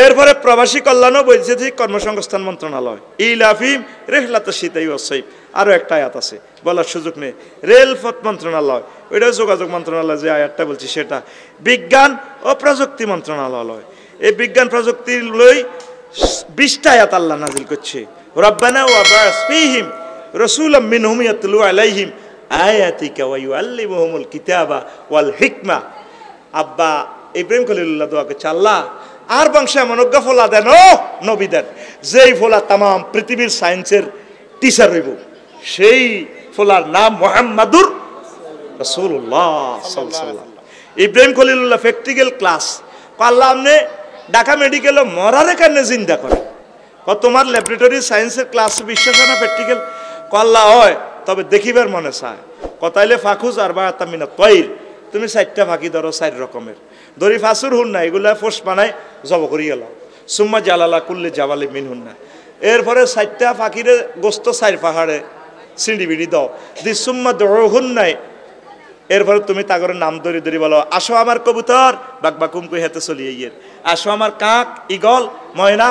এরপরে প্রবাসী কল্যাণ ও বৈদেশিক কর্মসংস্থান মন্ত্রণালয় ইলাফিম রিহলাতুশ শীতাই ওয়াস সাইফ, আরো একটা আয়াত আছে, বলার সুযোগ নেই। রেলপথ মন্ত্রণালয়, ওইটা যোগাযোগ মন্ত্রণালয় যে আয়াতটা বলছি সেটা। বিজ্ঞান ও প্রযুক্তি মন্ত্রণালয়, এই বিজ্ঞান প্রযুক্তি লই 20টা আয়াত আল্লাহ নাজিল করছে। রাব্বানা ওয়া বা'স ফীহিম রাসূলাম মিনহুম ইয়াতলু আলাইহিম আয়াতিকা ওয়া ইউআল্লিমুহুমুল কিতাবা ওয়াল হিকমা। আব্বা ইব্রাহিম খলিলুল্লাহ দোয়া করছে, আল্লাহ আর বংশে এমন অজ্ঞা ফোলা দেন ও নবী দেন, যেই ফোলা তাম পৃথিবীর সায়েন্সের টিচার হইব, সেই ফোলার নাম মুহাম্মাদুর রাসূলুল্লাহ সাল্লাল্লাহু আলাইহি ওয়াসাল্লাম। ইব্রাহিম খলিলুল্লাহ প্র্যাকটিক্যাল ক্লাস আল্লাহ আপনি ঢাকা মেডিকেলে মরারে কেন চিন্তা করে? তোমার ল্যাবরেটরি সায়েন্সের ক্লাস বিশ্বাস হয় না প্র্যাকটিক্যাল? কল্লা হয়, তবে দেখিবার মনে চায়। কতাইলে ফাকুজ আর বা তামিনা তৈর, তুমি 4টা ফাঁকি ধরো 4 রকমের দড়ি ফাঁসুর হুন না, এগুলা ফোস বানায় জব করি গেল। সুম্মা জালালা কুল্লে জাবালি মিন হুন না, এরপরে 4টা ফাঁকিরে গোস্ত 4 পাহাড়ে সিঁড়ি বিড়ি দাও দি সুম্মা দৌড় হুন নাই। এরপরে তুমি তাগরের নাম ধরে ধরে বলো, আসো আমার কবুতর বাক বাকুম কই হাতে চলিয়ে ইয়ের, আসো আমার কাক ইগল ময়না।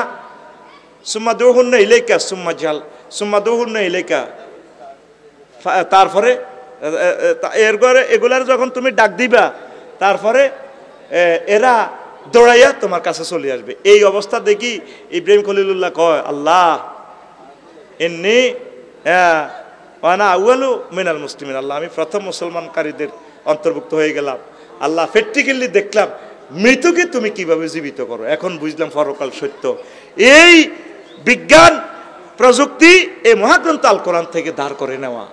সুম্মা দৌড় হুন না ইলেকা সুম্মা জাল সুম্মা দৌড় হুন না ইলেকা। তারপরে এরপরে এগুলার যখন তুমি ডাক দিবা, তারপরে এরা দৌড়াইয়া তোমার কাছে চলে আসবে। এই অবস্থা দেখি ইব্রাহিম খলিলুল্লাহ কয়, আল্লাহ এমনি ওয়ানা আউয়ালু মিনাল মুসলিমিন, আল্লাহ আমি প্রথম মুসলমানকারীদের অন্তর্ভুক্ত হয়ে গেলাম। আল্লাহ প্র্যাকটিক্যালি দেখলাম মৃতকে তুমি কিভাবে জীবিত করো, এখন বুঝলাম পরকাল সত্য। এই বিজ্ঞান প্রযুক্তি এই মহাগ্রন্থ আল কোরআন থেকে ধার করে নেওয়া।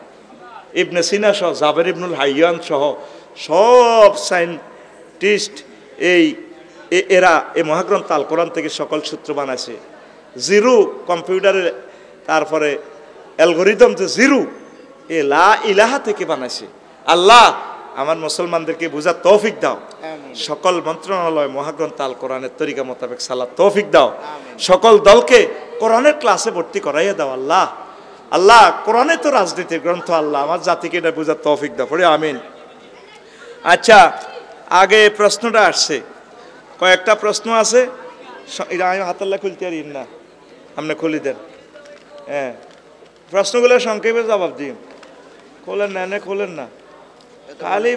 ইবনে সিনা সহ জাবের ইবনুল হাইয়ান সহ সব সায়েন্টিস্ট এরা এই মহাগ্রন্থ আল কোরআন থেকে সকল সূত্র বানাইছে। জিরো কম্পিউটারের তারপরে অ্যালগোরিদম যে জিরো এ লা ইলাহা থেকে বানাইছে। আল্লাহ আমার মুসলমানদেরকে বুঝার তৌফিক দাও। সকল মন্ত্রণালয় মহাগ্রন্থ আল কোরআনের তরিকা মোতাবেক সালাত তৌফিক দাও। সকল দলকে কোরআনের ক্লাসে ভর্তি করাইয়া দাও। আল্লাহ আল্লাহ কোরআনে তো রাজনীতির গ্রন্থ, আল্লাহ আমার জাতিকে এটা বুঝার তৌফিক দাও। পড়ে আমিন। আচ্ছা, আগে প্রশ্নটা আসছে, কয়েকটা প্রশ্ন আছে, এটা আমি হাতাল্লা খুলতে পারি না, আপনি খুলি দেন। হ্যাঁ, প্রশ্নগুলো সংক্ষেপে জবাব দিন। খোলেন না, খোলেন না খালি